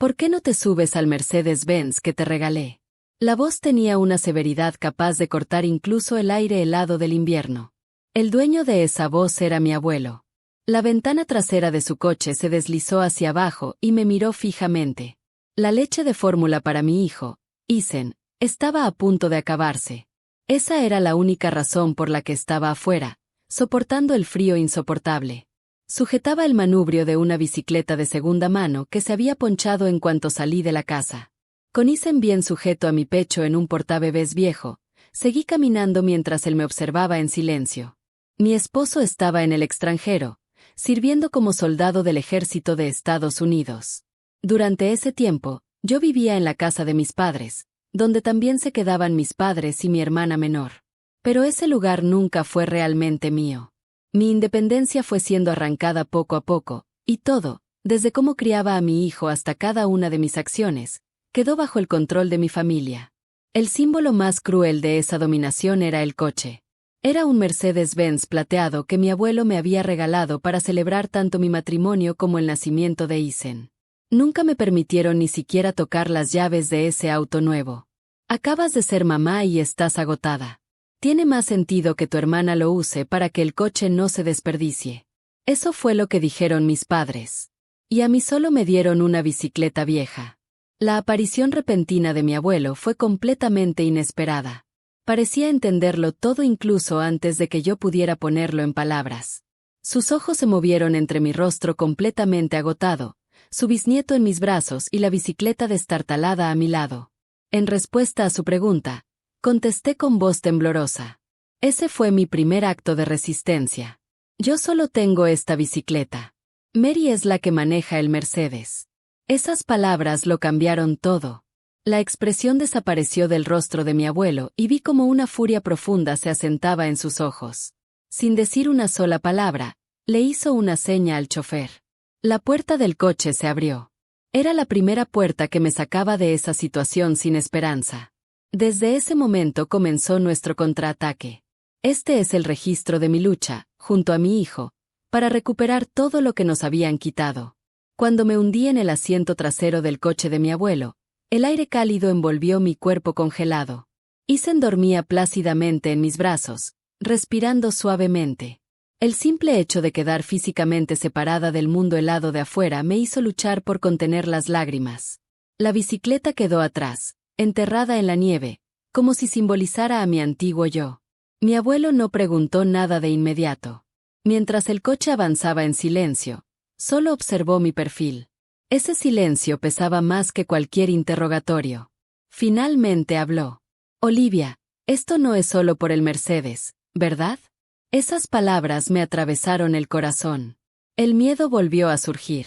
¿Por qué no te subes al Mercedes-Benz que te regalé? La voz tenía una severidad capaz de cortar incluso el aire helado del invierno. El dueño de esa voz era mi abuelo. La ventana trasera de su coche se deslizó hacia abajo y me miró fijamente. La leche de fórmula para mi hijo, Isen, estaba a punto de acabarse. Esa era la única razón por la que estaba afuera, soportando el frío insoportable. Sujetaba el manubrio de una bicicleta de segunda mano que se había ponchado en cuanto salí de la casa. Con Isen bien sujeto a mi pecho en un portabebés viejo, seguí caminando mientras él me observaba en silencio. Mi esposo estaba en el extranjero, sirviendo como soldado del ejército de Estados Unidos. Durante ese tiempo, yo vivía en la casa de mis padres, donde también se quedaban mis padres y mi hermana menor. Pero ese lugar nunca fue realmente mío. Mi independencia fue siendo arrancada poco a poco, y todo, desde cómo criaba a mi hijo hasta cada una de mis acciones, quedó bajo el control de mi familia. El símbolo más cruel de esa dominación era el coche. Era un Mercedes-Benz plateado que mi abuelo me había regalado para celebrar tanto mi matrimonio como el nacimiento de Isen. Nunca me permitieron ni siquiera tocar las llaves de ese auto nuevo. Acabas de ser mamá y estás agotada. Tiene más sentido que tu hermana lo use para que el coche no se desperdicie. Eso fue lo que dijeron mis padres. Y a mí solo me dieron una bicicleta vieja. La aparición repentina de mi abuelo fue completamente inesperada. Parecía entenderlo todo incluso antes de que yo pudiera ponerlo en palabras. Sus ojos se movieron entre mi rostro completamente agotado, su bisnieto en mis brazos y la bicicleta destartalada a mi lado. En respuesta a su pregunta, contesté con voz temblorosa. Ese fue mi primer acto de resistencia. Yo solo tengo esta bicicleta. Mary es la que maneja el Mercedes. Esas palabras lo cambiaron todo. La expresión desapareció del rostro de mi abuelo y vi como una furia profunda se asentaba en sus ojos. Sin decir una sola palabra, le hizo una seña al chofer. La puerta del coche se abrió. Era la primera puerta que me sacaba de esa situación sin esperanza. Desde ese momento comenzó nuestro contraataque. Este es el registro de mi lucha, junto a mi hijo, para recuperar todo lo que nos habían quitado. Cuando me hundí en el asiento trasero del coche de mi abuelo, el aire cálido envolvió mi cuerpo congelado. Isen dormía plácidamente en mis brazos, respirando suavemente. El simple hecho de quedar físicamente separada del mundo helado de afuera me hizo luchar por contener las lágrimas. La bicicleta quedó atrás, enterrada en la nieve, como si simbolizara a mi antiguo yo. Mi abuelo no preguntó nada de inmediato. Mientras el coche avanzaba en silencio, solo observó mi perfil. Ese silencio pesaba más que cualquier interrogatorio. Finalmente habló. Olivia, esto no es solo por el Mercedes, ¿verdad? Esas palabras me atravesaron el corazón. El miedo volvió a surgir.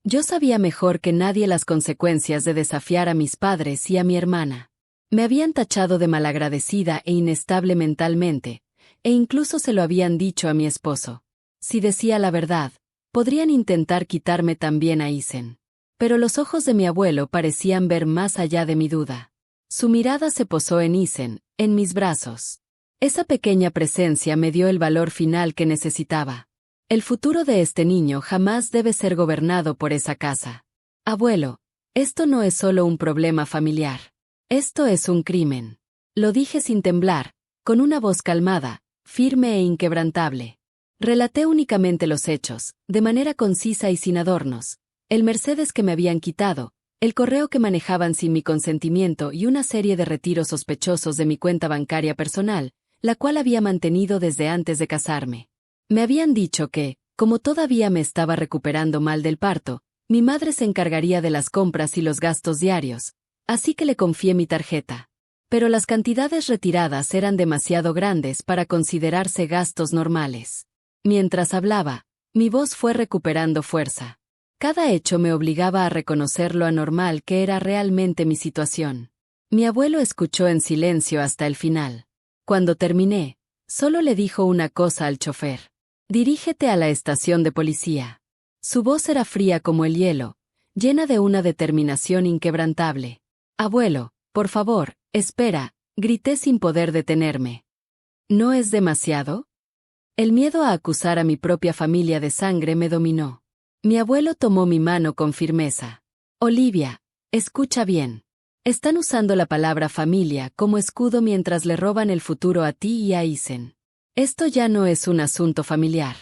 Yo sabía mejor que nadie las consecuencias de desafiar a mis padres y a mi hermana. Me habían tachado de malagradecida e inestable mentalmente, e incluso se lo habían dicho a mi esposo. Si decía la verdad, podrían intentar quitarme también a Isen. Pero los ojos de mi abuelo parecían ver más allá de mi duda. Su mirada se posó en Isen, en mis brazos. Esa pequeña presencia me dio el valor final que necesitaba. El futuro de este niño jamás debe ser gobernado por esa casa. Abuelo, esto no es solo un problema familiar. Esto es un crimen. Lo dije sin temblar, con una voz calmada, firme e inquebrantable. Relaté únicamente los hechos, de manera concisa y sin adornos. El Mercedes que me habían quitado, el correo que manejaban sin mi consentimiento y una serie de retiros sospechosos de mi cuenta bancaria personal, la cual había mantenido desde antes de casarme. Me habían dicho que, como todavía me estaba recuperando mal del parto, mi madre se encargaría de las compras y los gastos diarios, así que le confié mi tarjeta. Pero las cantidades retiradas eran demasiado grandes para considerarse gastos normales. Mientras hablaba, mi voz fue recuperando fuerza. Cada hecho me obligaba a reconocer lo anormal que era realmente mi situación. Mi abuelo escuchó en silencio hasta el final. Cuando terminé, solo le dijo una cosa al chofer. Dirígete a la estación de policía. Su voz era fría como el hielo, llena de una determinación inquebrantable. Abuelo, por favor, espera, grité sin poder detenerme. ¿No es demasiado? El miedo a acusar a mi propia familia de sangre me dominó. Mi abuelo tomó mi mano con firmeza. Olivia, escucha bien. Están usando la palabra familia como escudo mientras le roban el futuro a ti y a Isen. Esto ya no es un asunto familiar.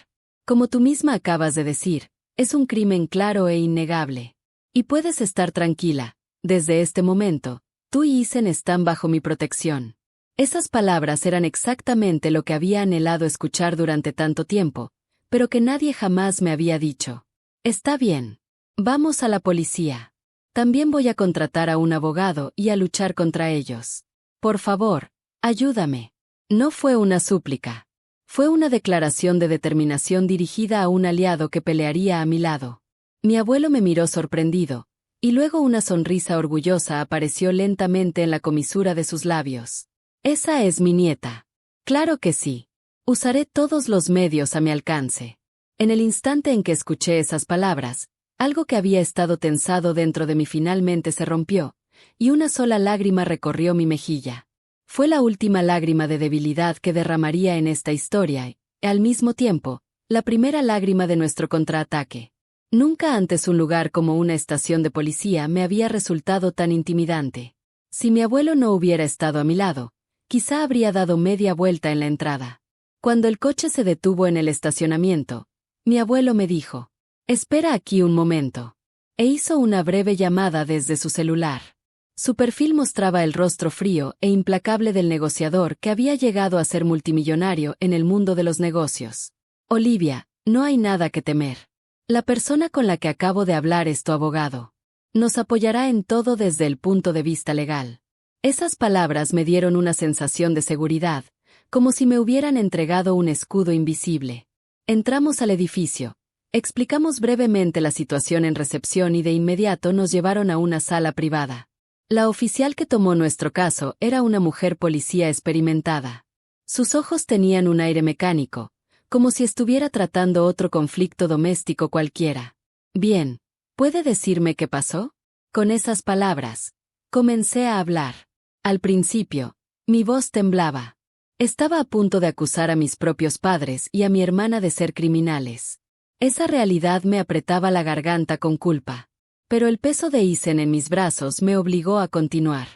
Como tú misma acabas de decir, es un crimen claro e innegable. Y puedes estar tranquila, desde este momento, tú y Isen están bajo mi protección. Esas palabras eran exactamente lo que había anhelado escuchar durante tanto tiempo, pero que nadie jamás me había dicho. Está bien. Vamos a la policía. También voy a contratar a un abogado y a luchar contra ellos. Por favor, ayúdame. No fue una súplica. Fue una declaración de determinación dirigida a un aliado que pelearía a mi lado. Mi abuelo me miró sorprendido, y luego una sonrisa orgullosa apareció lentamente en la comisura de sus labios. Esa es mi nieta. Claro que sí. Usaré todos los medios a mi alcance. En el instante en que escuché esas palabras, algo que había estado tensado dentro de mí finalmente se rompió, y una sola lágrima recorrió mi mejilla. Fue la última lágrima de debilidad que derramaría en esta historia y, al mismo tiempo, la primera lágrima de nuestro contraataque. Nunca antes un lugar como una estación de policía me había resultado tan intimidante. Si mi abuelo no hubiera estado a mi lado, quizá habría dado media vuelta en la entrada. Cuando el coche se detuvo en el estacionamiento, mi abuelo me dijo: «Espera aquí un momento». E hizo una breve llamada desde su celular. Su perfil mostraba el rostro frío e implacable del negociador que había llegado a ser multimillonario en el mundo de los negocios. «Olivia, no hay nada que temer. La persona con la que acabo de hablar es tu abogado. Nos apoyará en todo desde el punto de vista legal». Esas palabras me dieron una sensación de seguridad, como si me hubieran entregado un escudo invisible. Entramos al edificio. Explicamos brevemente la situación en recepción y de inmediato nos llevaron a una sala privada. La oficial que tomó nuestro caso era una mujer policía experimentada. Sus ojos tenían un aire mecánico, como si estuviera tratando otro conflicto doméstico cualquiera. «Bien, ¿puede decirme qué pasó?». Con esas palabras, comencé a hablar. Al principio, mi voz temblaba. Estaba a punto de acusar a mis propios padres y a mi hermana de ser criminales. Esa realidad me apretaba la garganta con culpa. Pero el peso de Isen en mis brazos me obligó a continuar.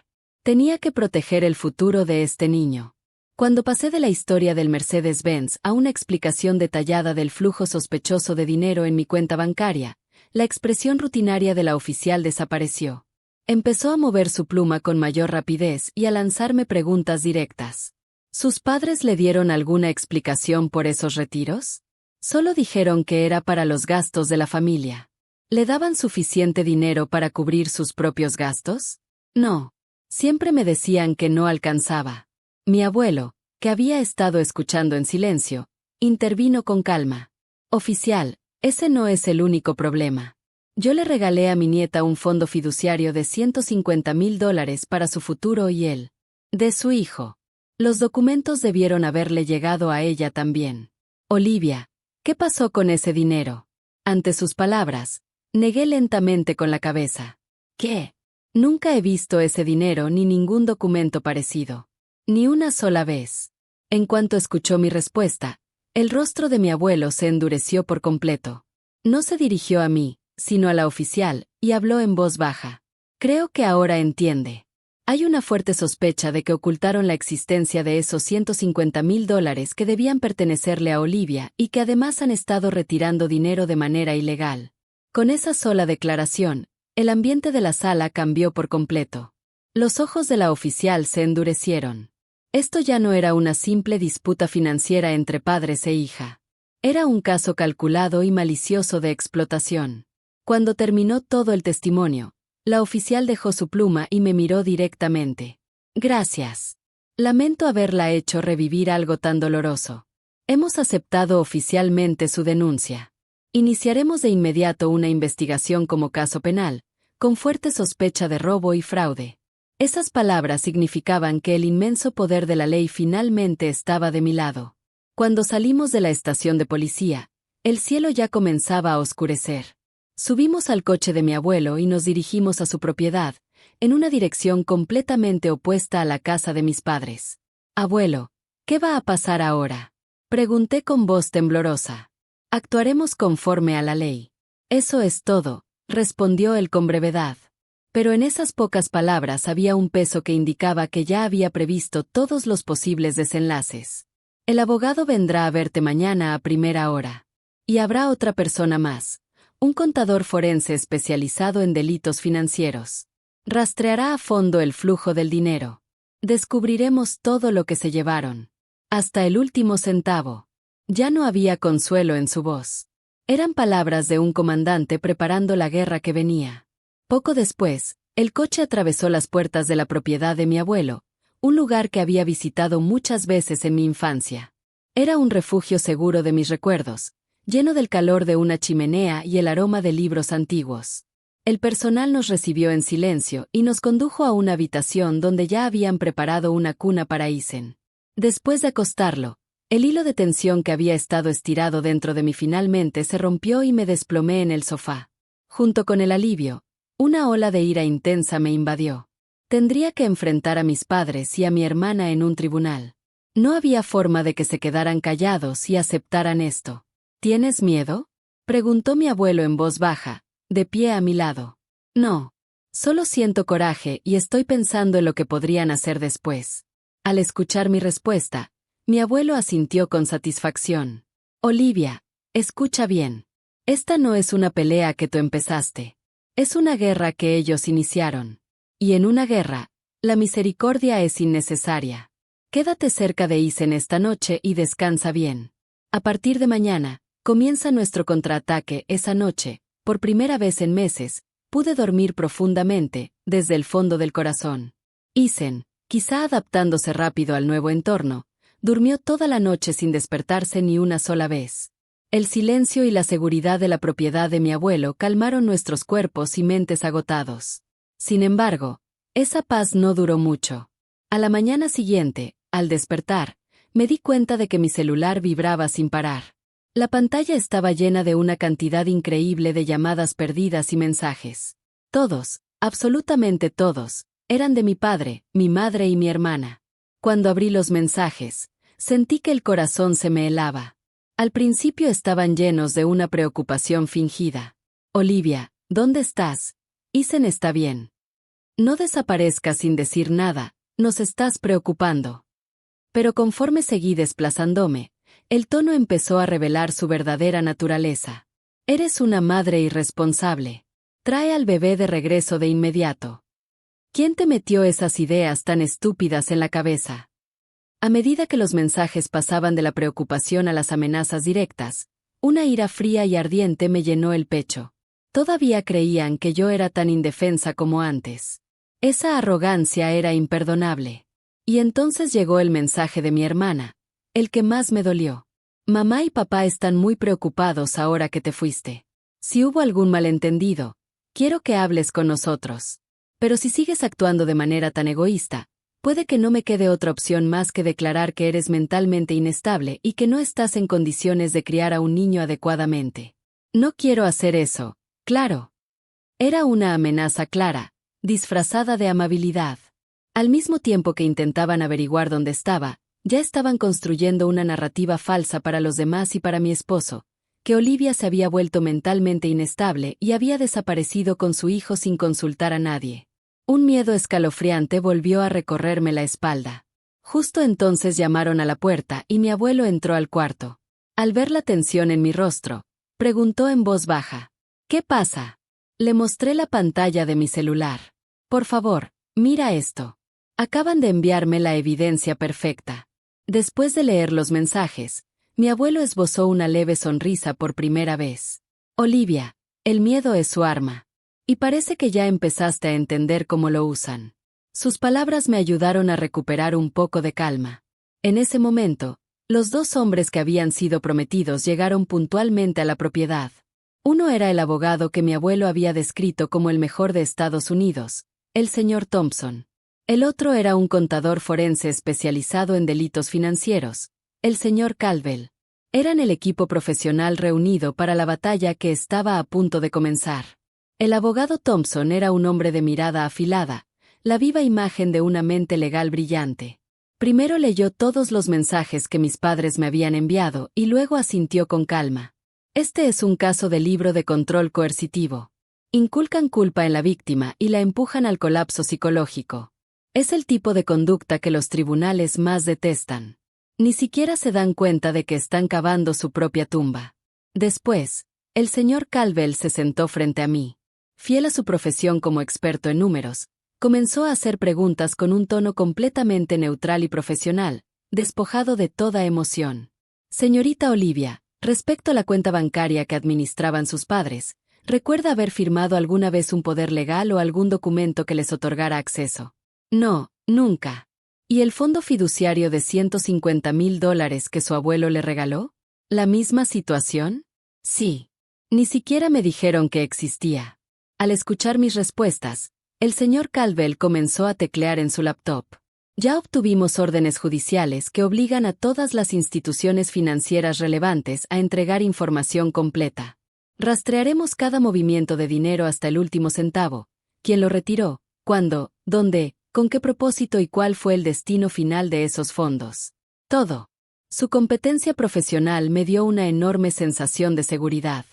Tenía que proteger el futuro de este niño. Cuando pasé de la historia del Mercedes-Benz a una explicación detallada del flujo sospechoso de dinero en mi cuenta bancaria, la expresión rutinaria de la oficial desapareció. Empezó a mover su pluma con mayor rapidez y a lanzarme preguntas directas. ¿Sus padres le dieron alguna explicación por esos retiros? Solo dijeron que era para los gastos de la familia. ¿Le daban suficiente dinero para cubrir sus propios gastos? No. Siempre me decían que no alcanzaba. Mi abuelo, que había estado escuchando en silencio, intervino con calma. Oficial, ese no es el único problema. Yo le regalé a mi nieta un fondo fiduciario de $150,000 para su futuro y él, de su hijo. Los documentos debieron haberle llegado a ella también. Olivia, ¿qué pasó con ese dinero? Ante sus palabras, negué lentamente con la cabeza. ¿Qué? Nunca he visto ese dinero ni ningún documento parecido. Ni una sola vez. En cuanto escuchó mi respuesta, el rostro de mi abuelo se endureció por completo. No se dirigió a mí, sino a la oficial, y habló en voz baja. Creo que ahora entiende. Hay una fuerte sospecha de que ocultaron la existencia de esos $150,000 que debían pertenecerle a Olivia y que además han estado retirando dinero de manera ilegal. Con esa sola declaración, el ambiente de la sala cambió por completo. Los ojos de la oficial se endurecieron. Esto ya no era una simple disputa financiera entre padres e hija. Era un caso calculado y malicioso de explotación. Cuando terminó todo el testimonio, la oficial dejó su pluma y me miró directamente. Gracias. Lamento haberla hecho revivir algo tan doloroso. Hemos aceptado oficialmente su denuncia. Iniciaremos de inmediato una investigación como caso penal, con fuerte sospecha de robo y fraude. Esas palabras significaban que el inmenso poder de la ley finalmente estaba de mi lado. Cuando salimos de la estación de policía, el cielo ya comenzaba a oscurecer. Subimos al coche de mi abuelo y nos dirigimos a su propiedad, en una dirección completamente opuesta a la casa de mis padres. «Abuelo, ¿qué va a pasar ahora?», pregunté con voz temblorosa. «Actuaremos conforme a la ley. Eso es todo», respondió él con brevedad. Pero en esas pocas palabras había un peso que indicaba que ya había previsto todos los posibles desenlaces. El abogado vendrá a verte mañana a primera hora. Y habrá otra persona más, un contador forense especializado en delitos financieros. Rastreará a fondo el flujo del dinero. Descubriremos todo lo que se llevaron. Hasta el último centavo. Ya no había consuelo en su voz. Eran palabras de un comandante preparando la guerra que venía. Poco después, el coche atravesó las puertas de la propiedad de mi abuelo, un lugar que había visitado muchas veces en mi infancia. Era un refugio seguro de mis recuerdos, lleno del calor de una chimenea y el aroma de libros antiguos. El personal nos recibió en silencio y nos condujo a una habitación donde ya habían preparado una cuna para Isen. Después de acostarlo, el hilo de tensión que había estado estirado dentro de mí finalmente se rompió y me desplomé en el sofá. Junto con el alivio, una ola de ira intensa me invadió. Tendría que enfrentar a mis padres y a mi hermana en un tribunal. No había forma de que se quedaran callados y aceptaran esto. ¿Tienes miedo?, preguntó mi abuelo en voz baja, de pie a mi lado. No. Solo siento coraje y estoy pensando en lo que podrían hacer después. Al escuchar mi respuesta, mi abuelo asintió con satisfacción. Olivia, escucha bien. Esta no es una pelea que tú empezaste. Es una guerra que ellos iniciaron. Y en una guerra, la misericordia es innecesaria. Quédate cerca de Isen esta noche y descansa bien. A partir de mañana, comienza nuestro contraataque. Esa noche, por primera vez en meses, pude dormir profundamente, desde el fondo del corazón. Isen, quizá adaptándose rápido al nuevo entorno, durmió toda la noche sin despertarse ni una sola vez. El silencio y la seguridad de la propiedad de mi abuelo calmaron nuestros cuerpos y mentes agotados. Sin embargo, esa paz no duró mucho. A la mañana siguiente, al despertar, me di cuenta de que mi celular vibraba sin parar. La pantalla estaba llena de una cantidad increíble de llamadas perdidas y mensajes. Todos, absolutamente todos, eran de mi padre, mi madre y mi hermana. Cuando abrí los mensajes, sentí que el corazón se me helaba. Al principio estaban llenos de una preocupación fingida. Olivia, ¿dónde estás? Isen está bien. No desaparezcas sin decir nada, nos estás preocupando. Pero conforme seguí desplazándome, el tono empezó a revelar su verdadera naturaleza. Eres una madre irresponsable. Trae al bebé de regreso de inmediato. ¿Quién te metió esas ideas tan estúpidas en la cabeza? A medida que los mensajes pasaban de la preocupación a las amenazas directas, una ira fría y ardiente me llenó el pecho. Todavía creían que yo era tan indefensa como antes. Esa arrogancia era imperdonable. Y entonces llegó el mensaje de mi hermana, el que más me dolió. Mamá y papá están muy preocupados ahora que te fuiste. Si hubo algún malentendido, quiero que hables con nosotros. Pero si sigues actuando de manera tan egoísta, puede que no me quede otra opción más que declarar que eres mentalmente inestable y que no estás en condiciones de criar a un niño adecuadamente. No quiero hacer eso, claro. Era una amenaza clara, disfrazada de amabilidad. Al mismo tiempo que intentaban averiguar dónde estaba, ya estaban construyendo una narrativa falsa para los demás y para mi esposo, que Olivia se había vuelto mentalmente inestable y había desaparecido con su hijo sin consultar a nadie. Un miedo escalofriante volvió a recorrerme la espalda. Justo entonces llamaron a la puerta y mi abuelo entró al cuarto. Al ver la tensión en mi rostro, preguntó en voz baja. ¿Qué pasa? Le mostré la pantalla de mi celular. Por favor, mira esto. Acaban de enviarme la evidencia perfecta. Después de leer los mensajes, mi abuelo esbozó una leve sonrisa por primera vez. Olivia, el miedo es su arma. Y parece que ya empezaste a entender cómo lo usan. Sus palabras me ayudaron a recuperar un poco de calma. En ese momento, los dos hombres que habían sido prometidos llegaron puntualmente a la propiedad. Uno era el abogado que mi abuelo había descrito como el mejor de Estados Unidos, el señor Thompson. El otro era un contador forense especializado en delitos financieros, el señor Caldwell. Eran el equipo profesional reunido para la batalla que estaba a punto de comenzar. El abogado Thompson era un hombre de mirada afilada, la viva imagen de una mente legal brillante. Primero leyó todos los mensajes que mis padres me habían enviado y luego asintió con calma. Este es un caso de libro de control coercitivo. Inculcan culpa en la víctima y la empujan al colapso psicológico. Es el tipo de conducta que los tribunales más detestan. Ni siquiera se dan cuenta de que están cavando su propia tumba. Después, el señor Caldwell se sentó frente a mí. Fiel a su profesión como experto en números, comenzó a hacer preguntas con un tono completamente neutral y profesional, despojado de toda emoción. Señorita Olivia, respecto a la cuenta bancaria que administraban sus padres, ¿recuerda haber firmado alguna vez un poder legal o algún documento que les otorgara acceso? No, nunca. ¿Y el fondo fiduciario de $150,000 que su abuelo le regaló? ¿La misma situación? Sí. Ni siquiera me dijeron que existía. Al escuchar mis respuestas, el señor Caldwell comenzó a teclear en su laptop. Ya obtuvimos órdenes judiciales que obligan a todas las instituciones financieras relevantes a entregar información completa. Rastrearemos cada movimiento de dinero hasta el último centavo, quién lo retiró, cuándo, dónde, con qué propósito y cuál fue el destino final de esos fondos. Todo. Su competencia profesional me dio una enorme sensación de seguridad.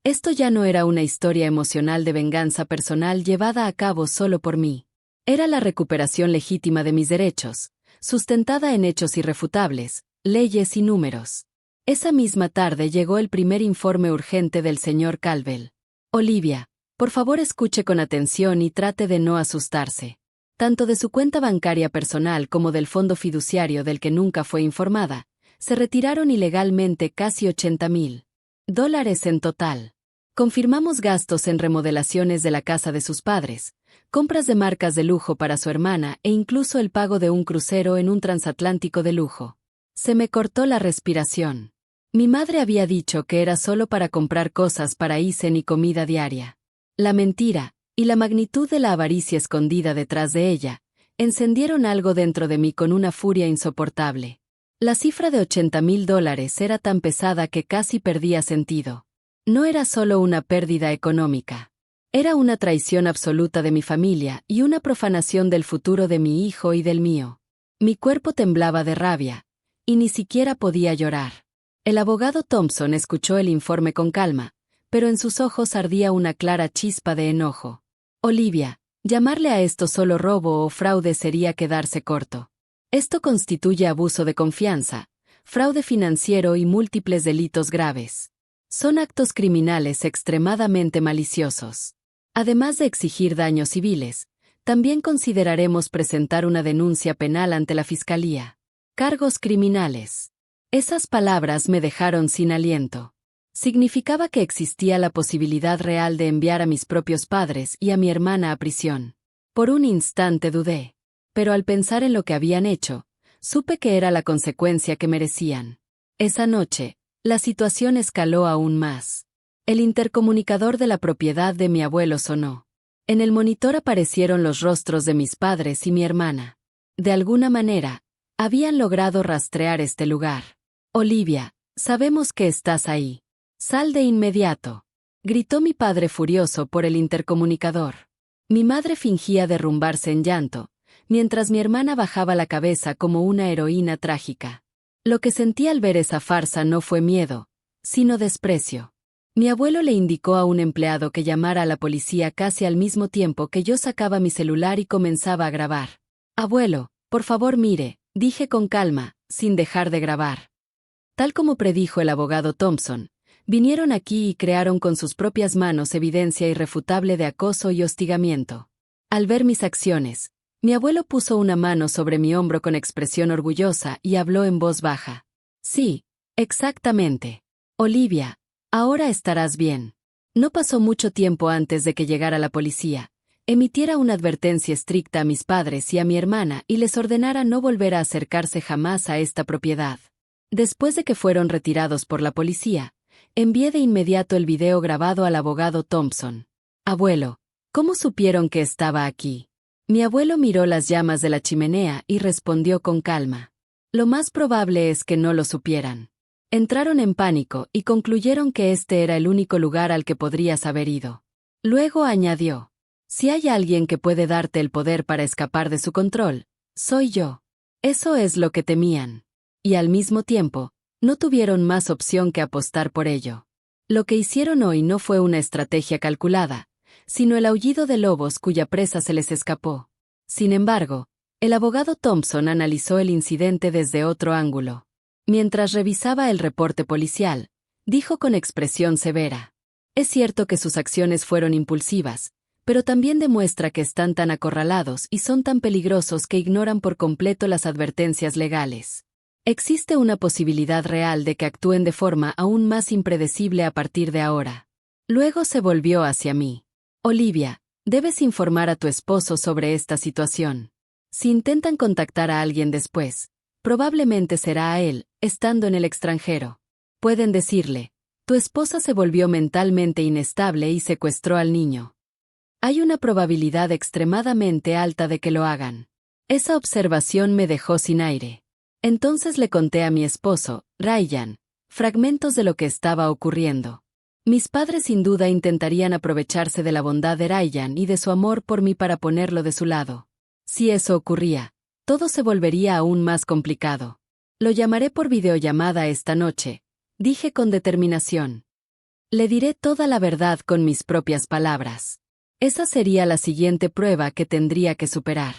Esto ya no era una historia emocional de venganza personal llevada a cabo solo por mí. Era la recuperación legítima de mis derechos, sustentada en hechos irrefutables, leyes y números. Esa misma tarde llegó el primer informe urgente del señor Caldwell. Olivia, por favor escuche con atención y trate de no asustarse. Tanto de su cuenta bancaria personal como del fondo fiduciario del que nunca fue informada, se retiraron ilegalmente casi $80,000 en total. Confirmamos gastos en remodelaciones de la casa de sus padres, compras de marcas de lujo para su hermana e incluso el pago de un crucero en un transatlántico de lujo. Se me cortó la respiración. Mi madre había dicho que era solo para comprar cosas para Isen y comida diaria. La mentira, y la magnitud de la avaricia escondida detrás de ella, encendieron algo dentro de mí con una furia insoportable. La cifra de $80,000 era tan pesada que casi perdía sentido. No era solo una pérdida económica. Era una traición absoluta de mi familia y una profanación del futuro de mi hijo y del mío. Mi cuerpo temblaba de rabia, y ni siquiera podía llorar. El abogado Thompson escuchó el informe con calma, pero en sus ojos ardía una clara chispa de enojo. Olivia, llamarle a esto solo robo o fraude sería quedarse corto. Esto constituye abuso de confianza, fraude financiero y múltiples delitos graves. Son actos criminales extremadamente maliciosos. Además de exigir daños civiles, también consideraremos presentar una denuncia penal ante la Fiscalía. Cargos criminales. Esas palabras me dejaron sin aliento. Significaba que existía la posibilidad real de enviar a mis propios padres y a mi hermana a prisión. Por un instante dudé, pero al pensar en lo que habían hecho, supe que era la consecuencia que merecían. Esa noche, la situación escaló aún más. El intercomunicador de la propiedad de mi abuelo sonó. En el monitor aparecieron los rostros de mis padres y mi hermana. De alguna manera, habían logrado rastrear este lugar. Olivia, sabemos que estás ahí. Sal de inmediato, gritó mi padre furioso por el intercomunicador. Mi madre fingía derrumbarse en llanto, mientras mi hermana bajaba la cabeza como una heroína trágica. Lo que sentí al ver esa farsa no fue miedo, sino desprecio. Mi abuelo le indicó a un empleado que llamara a la policía casi al mismo tiempo que yo sacaba mi celular y comenzaba a grabar. Abuelo, por favor mire, dije con calma, sin dejar de grabar. Tal como predijo el abogado Thompson, vinieron aquí y crearon con sus propias manos evidencia irrefutable de acoso y hostigamiento. Al ver mis acciones, mi abuelo puso una mano sobre mi hombro con expresión orgullosa y habló en voz baja. Sí, exactamente. Olivia, ahora estarás bien. No pasó mucho tiempo antes de que llegara la policía, emitiera una advertencia estricta a mis padres y a mi hermana y les ordenara no volver a acercarse jamás a esta propiedad. Después de que fueron retirados por la policía, envié de inmediato el video grabado al abogado Thompson. Abuelo, ¿cómo supieron que estaba aquí? Mi abuelo miró las llamas de la chimenea y respondió con calma. Lo más probable es que no lo supieran. Entraron en pánico y concluyeron que este era el único lugar al que podrías haber ido. Luego añadió, si hay alguien que puede darte el poder para escapar de su control, soy yo. Eso es lo que temían. Y al mismo tiempo, no tuvieron más opción que apostar por ello. Lo que hicieron hoy no fue una estrategia calculada, sino el aullido de lobos cuya presa se les escapó. Sin embargo, el abogado Thompson analizó el incidente desde otro ángulo. Mientras revisaba el reporte policial, dijo con expresión severa: es cierto que sus acciones fueron impulsivas, pero también demuestra que están tan acorralados y son tan peligrosos que ignoran por completo las advertencias legales. Existe una posibilidad real de que actúen de forma aún más impredecible a partir de ahora. Luego se volvió hacia mí. Olivia, debes informar a tu esposo sobre esta situación. Si intentan contactar a alguien después, probablemente será a él, estando en el extranjero. Pueden decirle: tu esposa se volvió mentalmente inestable y secuestró al niño. Hay una probabilidad extremadamente alta de que lo hagan. Esa observación me dejó sin aire. Entonces le conté a mi esposo, Ryan, fragmentos de lo que estaba ocurriendo. Mis padres sin duda intentarían aprovecharse de la bondad de Ryan y de su amor por mí para ponerlo de su lado. Si eso ocurría, todo se volvería aún más complicado. Lo llamaré por videollamada esta noche, dije con determinación. Le diré toda la verdad con mis propias palabras. Esa sería la siguiente prueba que tendría que superar.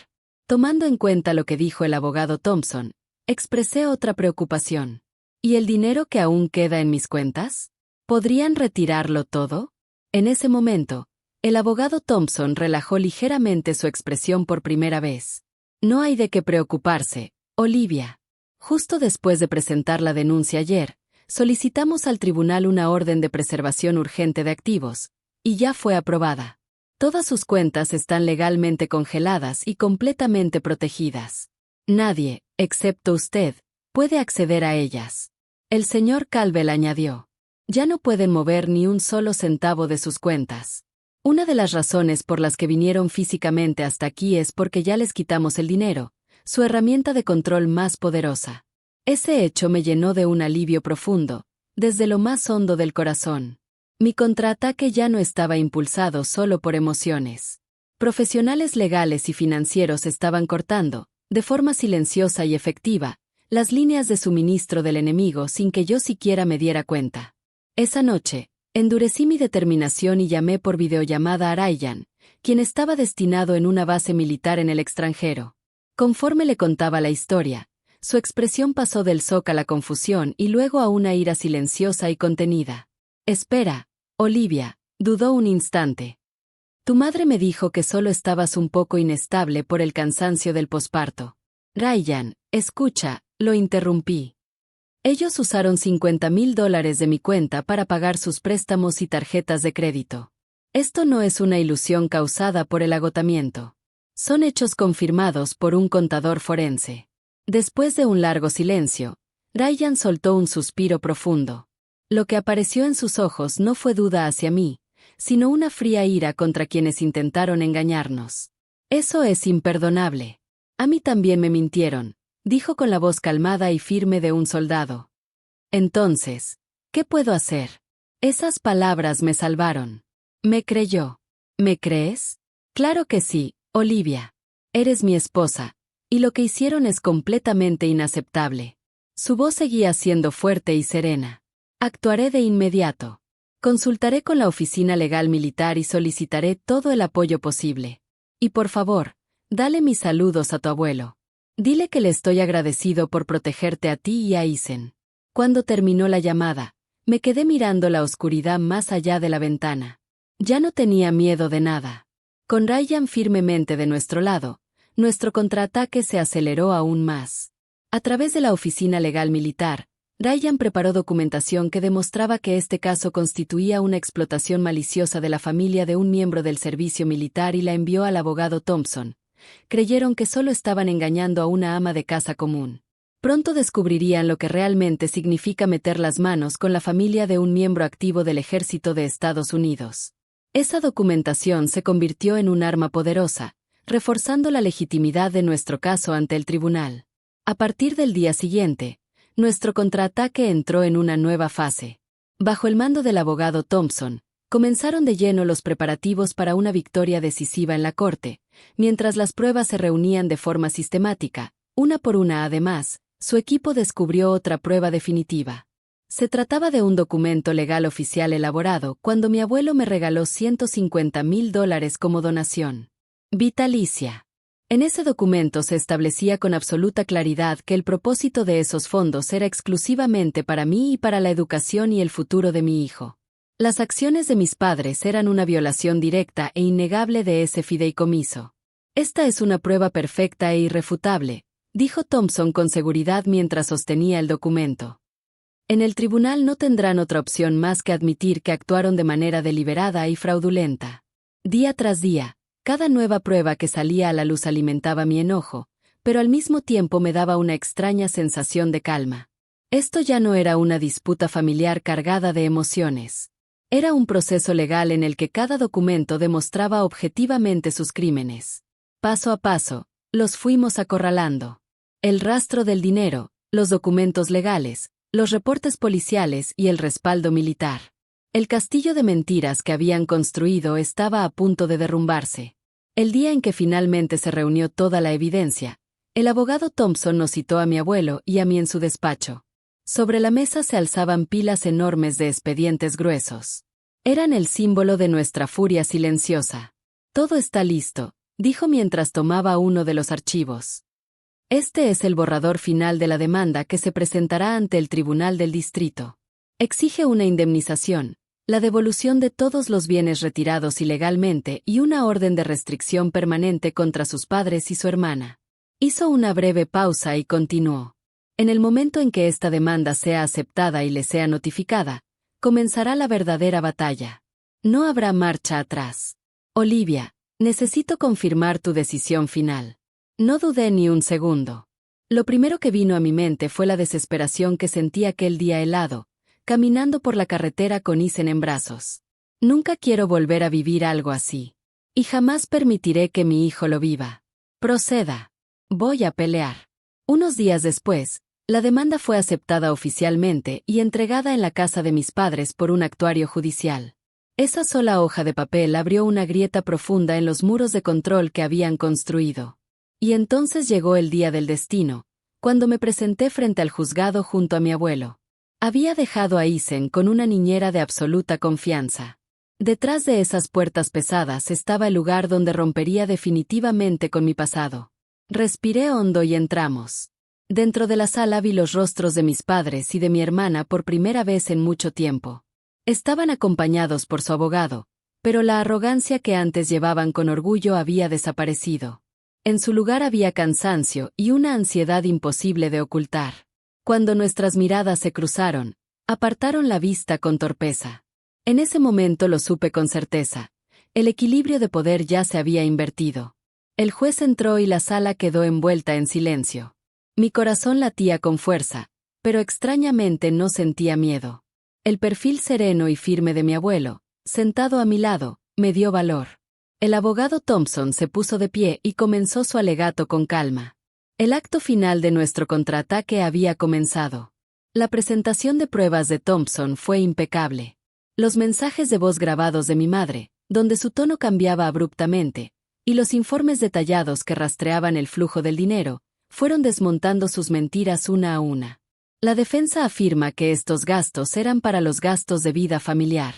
Tomando en cuenta lo que dijo el abogado Thompson, expresé otra preocupación. ¿Y el dinero que aún queda en mis cuentas? ¿Podrían retirarlo todo? En ese momento, el abogado Thompson relajó ligeramente su expresión por primera vez. No hay de qué preocuparse, Olivia. Justo después de presentar la denuncia ayer, solicitamos al tribunal una orden de preservación urgente de activos, y ya fue aprobada. Todas sus cuentas están legalmente congeladas y completamente protegidas. Nadie, excepto usted, puede acceder a ellas. El señor Calvel añadió. Ya no pueden mover ni un solo centavo de sus cuentas. Una de las razones por las que vinieron físicamente hasta aquí es porque ya les quitamos el dinero, su herramienta de control más poderosa. Ese hecho me llenó de un alivio profundo, desde lo más hondo del corazón. Mi contraataque ya no estaba impulsado solo por emociones. Profesionales legales y financieros estaban cortando, de forma silenciosa y efectiva, las líneas de suministro del enemigo sin que yo siquiera me diera cuenta. Esa noche, endurecí mi determinación y llamé por videollamada a Ryan, quien estaba destinado en una base militar en el extranjero. Conforme le contaba la historia, su expresión pasó del shock a la confusión y luego a una ira silenciosa y contenida. Espera, Olivia, dudó un instante. Tu madre me dijo que solo estabas un poco inestable por el cansancio del posparto. Ryan, escucha, lo interrumpí. Ellos usaron $50,000 de mi cuenta para pagar sus préstamos y tarjetas de crédito. Esto no es una ilusión causada por el agotamiento. Son hechos confirmados por un contador forense. Después de un largo silencio, Ryan soltó un suspiro profundo. Lo que apareció en sus ojos no fue duda hacia mí, sino una fría ira contra quienes intentaron engañarnos. Eso es imperdonable. A mí también me mintieron, dijo con la voz calmada y firme de un soldado. Entonces, ¿qué puedo hacer? Esas palabras me salvaron. Me creyó. ¿Me crees? Claro que sí, Olivia. Eres mi esposa, y lo que hicieron es completamente inaceptable. Su voz seguía siendo fuerte y serena. Actuaré de inmediato. Consultaré con la oficina legal militar y solicitaré todo el apoyo posible. Y por favor, dale mis saludos a tu abuelo. Dile que le estoy agradecido por protegerte a ti y a Isen. Cuando terminó la llamada, me quedé mirando la oscuridad más allá de la ventana. Ya no tenía miedo de nada. Con Ryan firmemente de nuestro lado, nuestro contraataque se aceleró aún más. A través de la oficina legal militar, Ryan preparó documentación que demostraba que este caso constituía una explotación maliciosa de la familia de un miembro del servicio militar y la envió al abogado Thompson. Creyeron que solo estaban engañando a una ama de casa común. Pronto descubrirían lo que realmente significa meter las manos con la familia de un miembro activo del ejército de Estados Unidos. Esa documentación se convirtió en un arma poderosa, reforzando la legitimidad de nuestro caso ante el tribunal. A partir del día siguiente, nuestro contraataque entró en una nueva fase. Bajo el mando del abogado Thompson, comenzaron de lleno los preparativos para una victoria decisiva en la corte, mientras las pruebas se reunían de forma sistemática, una por una. Además, su equipo descubrió otra prueba definitiva. Se trataba de un documento legal oficial elaborado cuando mi abuelo me regaló $150,000 como donación vitalicia. En ese documento se establecía con absoluta claridad que el propósito de esos fondos era exclusivamente para mí y para la educación y el futuro de mi hijo. Las acciones de mis padres eran una violación directa e innegable de ese fideicomiso. Esta es una prueba perfecta e irrefutable, dijo Thompson con seguridad mientras sostenía el documento. En el tribunal no tendrán otra opción más que admitir que actuaron de manera deliberada y fraudulenta. Día tras día, cada nueva prueba que salía a la luz alimentaba mi enojo, pero al mismo tiempo me daba una extraña sensación de calma. Esto ya no era una disputa familiar cargada de emociones. Era un proceso legal en el que cada documento demostraba objetivamente sus crímenes. Paso a paso, los fuimos acorralando. El rastro del dinero, los documentos legales, los reportes policiales y el respaldo militar. El castillo de mentiras que habían construido estaba a punto de derrumbarse. El día en que finalmente se reunió toda la evidencia, el abogado Thompson nos citó a mi abuelo y a mí en su despacho. Sobre la mesa se alzaban pilas enormes de expedientes gruesos. Eran el símbolo de nuestra furia silenciosa. Todo está listo, dijo mientras tomaba uno de los archivos. Este es el borrador final de la demanda que se presentará ante el Tribunal del Distrito. Exige una indemnización, la devolución de todos los bienes retirados ilegalmente y una orden de restricción permanente contra sus padres y su hermana. Hizo una breve pausa y continuó. En el momento en que esta demanda sea aceptada y le sea notificada, comenzará la verdadera batalla. No habrá marcha atrás. Olivia, necesito confirmar tu decisión final. No dudé ni un segundo. Lo primero que vino a mi mente fue la desesperación que sentí aquel día helado, caminando por la carretera con Isen en brazos. Nunca quiero volver a vivir algo así. Y jamás permitiré que mi hijo lo viva. Proceda. Voy a pelear. Unos días después, la demanda fue aceptada oficialmente y entregada en la casa de mis padres por un actuario judicial. Esa sola hoja de papel abrió una grieta profunda en los muros de control que habían construido. Y entonces llegó el día del destino, cuando me presenté frente al juzgado junto a mi abuelo. Había dejado a Isen con una niñera de absoluta confianza. Detrás de esas puertas pesadas estaba el lugar donde rompería definitivamente con mi pasado. Respiré hondo y entramos. Dentro de la sala vi los rostros de mis padres y de mi hermana por primera vez en mucho tiempo. Estaban acompañados por su abogado, pero la arrogancia que antes llevaban con orgullo había desaparecido. En su lugar había cansancio y una ansiedad imposible de ocultar. Cuando nuestras miradas se cruzaron, apartaron la vista con torpeza. En ese momento lo supe con certeza. El equilibrio de poder ya se había invertido. El juez entró y la sala quedó envuelta en silencio. Mi corazón latía con fuerza, pero extrañamente no sentía miedo. El perfil sereno y firme de mi abuelo, sentado a mi lado, me dio valor. El abogado Thompson se puso de pie y comenzó su alegato con calma. El acto final de nuestro contraataque había comenzado. La presentación de pruebas de Thompson fue impecable. Los mensajes de voz grabados de mi madre, donde su tono cambiaba abruptamente, y los informes detallados que rastreaban el flujo del dinero, fueron desmontando sus mentiras una a una. La defensa afirma que estos gastos eran para los gastos de vida familiar.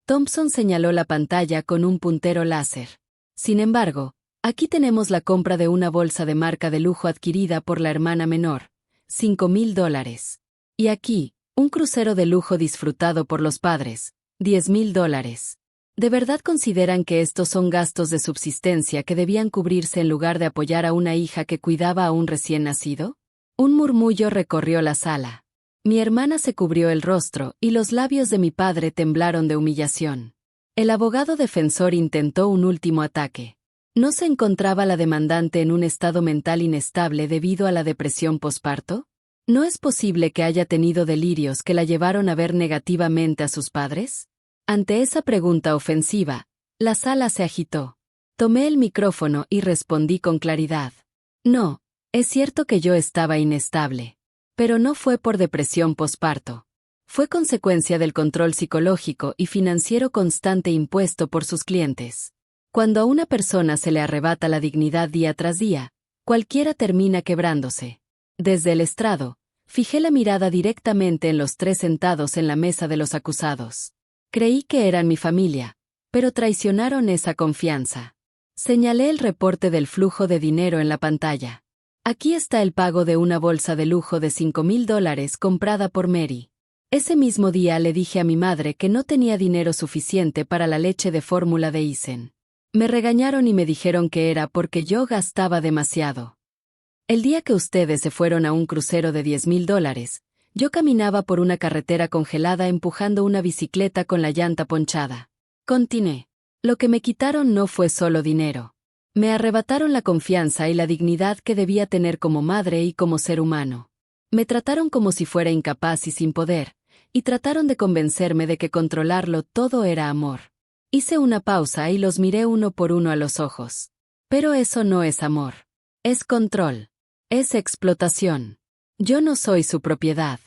Thompson señaló la pantalla con un puntero láser. Sin embargo, aquí tenemos la compra de una bolsa de marca de lujo adquirida por la hermana menor, $5,000. Y aquí, un crucero de lujo disfrutado por los padres, $10,000. ¿De verdad consideran que estos son gastos de subsistencia que debían cubrirse en lugar de apoyar a una hija que cuidaba a un recién nacido? Un murmullo recorrió la sala. Mi hermana se cubrió el rostro y los labios de mi padre temblaron de humillación. El abogado defensor intentó un último ataque. ¿No se encontraba la demandante en un estado mental inestable debido a la depresión posparto? ¿No es posible que haya tenido delirios que la llevaron a ver negativamente a sus padres? Ante esa pregunta ofensiva, la sala se agitó. Tomé el micrófono y respondí con claridad. No, es cierto que yo estaba inestable. Pero no fue por depresión posparto. Fue consecuencia del control psicológico y financiero constante impuesto por sus clientes. Cuando a una persona se le arrebata la dignidad día tras día, cualquiera termina quebrándose. Desde el estrado, Fijé la mirada directamente en los tres sentados en la mesa de los acusados. Creí que eran mi familia, pero traicionaron esa confianza. Señalé el reporte del flujo de dinero en la pantalla. Aquí está el pago de una bolsa de lujo de $5,000 comprada por Mary. Ese mismo día le dije a mi madre que no tenía dinero suficiente para la leche de fórmula de Isen. Me regañaron y me dijeron que era porque yo gastaba demasiado. El día que ustedes se fueron a un crucero de $10,000, yo caminaba por una carretera congelada empujando una bicicleta con la llanta ponchada. Continué. Lo que me quitaron no fue solo dinero. Me arrebataron la confianza y la dignidad que debía tener como madre y como ser humano. Me trataron como si fuera incapaz y sin poder, y trataron de convencerme de que controlarlo todo era amor. Hice una pausa y los miré uno por uno a los ojos. Pero eso no es amor. Es control. Es explotación. Yo no soy su propiedad.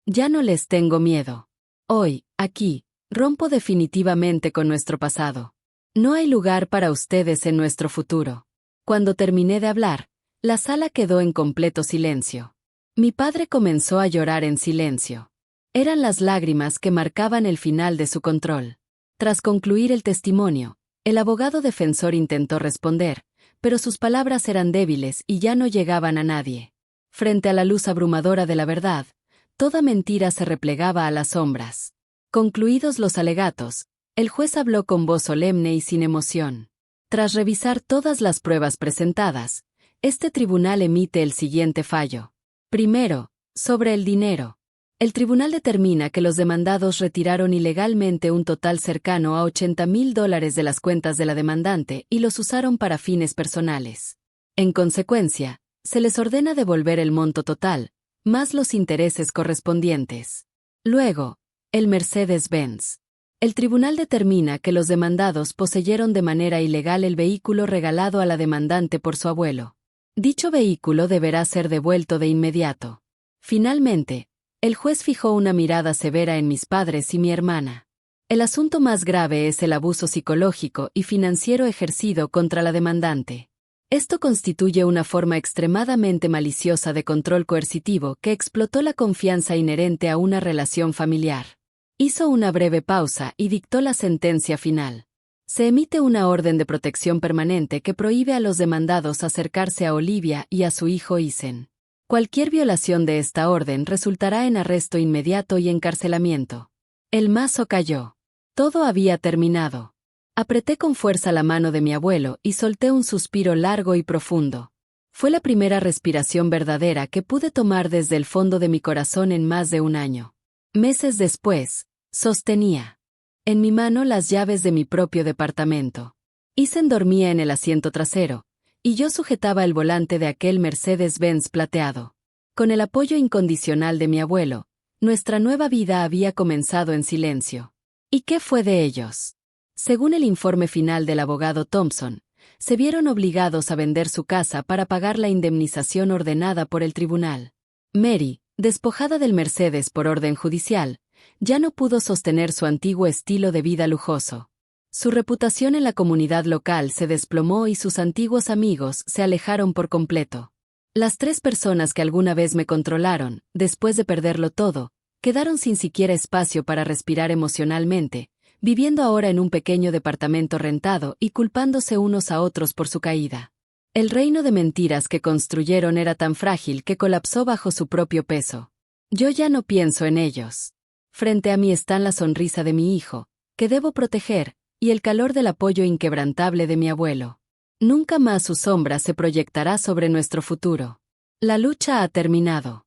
Ya no les tengo miedo. Hoy, aquí, rompo definitivamente con nuestro pasado. No hay lugar para ustedes en nuestro futuro. Cuando terminé de hablar, la sala quedó en completo silencio. Mi padre comenzó a llorar en silencio. Eran las lágrimas que marcaban el final de su control. Tras concluir el testimonio, el abogado defensor intentó responder, pero sus palabras eran débiles y ya no llegaban a nadie. Frente a la luz abrumadora de la verdad, toda mentira se replegaba a las sombras. Concluidos los alegatos, el juez habló con voz solemne y sin emoción. Tras revisar todas las pruebas presentadas, este tribunal emite el siguiente fallo. Primero, sobre el dinero. El tribunal determina que los demandados retiraron ilegalmente un total cercano a $80,000 de las cuentas de la demandante y los usaron para fines personales. En consecuencia, se les ordena devolver el monto total, más los intereses correspondientes. Luego, el Mercedes-Benz. El tribunal determina que los demandados poseyeron de manera ilegal el vehículo regalado a la demandante por su abuelo. Dicho vehículo deberá ser devuelto de inmediato. Finalmente, el juez fijó una mirada severa en mis padres y mi hermana. El asunto más grave es el abuso psicológico y financiero ejercido contra la demandante. Esto constituye una forma extremadamente maliciosa de control coercitivo que explotó la confianza inherente a una relación familiar. Hizo una breve pausa y dictó la sentencia final. Se emite una orden de protección permanente que prohíbe a los demandados acercarse a Olivia y a su hijo Isen. Cualquier violación de esta orden resultará en arresto inmediato y encarcelamiento. El mazo cayó. Todo había terminado. Apreté con fuerza la mano de mi abuelo y solté un suspiro largo y profundo. Fue la primera respiración verdadera que pude tomar desde el fondo de mi corazón en más de un año. Meses después, sostenía en mi mano las llaves de mi propio departamento. Isen dormía en el asiento trasero, y yo sujetaba el volante de aquel Mercedes-Benz plateado. Con el apoyo incondicional de mi abuelo, nuestra nueva vida había comenzado en silencio. ¿Y qué fue de ellos? Según el informe final del abogado Thompson, se vieron obligados a vender su casa para pagar la indemnización ordenada por el tribunal. Mary, despojada del Mercedes por orden judicial, ya no pudo sostener su antiguo estilo de vida lujoso. Su reputación en la comunidad local se desplomó y sus antiguos amigos se alejaron por completo. Las tres personas que alguna vez me controlaron, después de perderlo todo, quedaron sin siquiera espacio para respirar emocionalmente, viviendo ahora en un pequeño departamento rentado y culpándose unos a otros por su caída. El reino de mentiras que construyeron era tan frágil que colapsó bajo su propio peso. Yo ya no pienso en ellos. Frente a mí están la sonrisa de mi hijo, que debo proteger, y el calor del apoyo inquebrantable de mi abuelo. Nunca más su sombra se proyectará sobre nuestro futuro. La lucha ha terminado.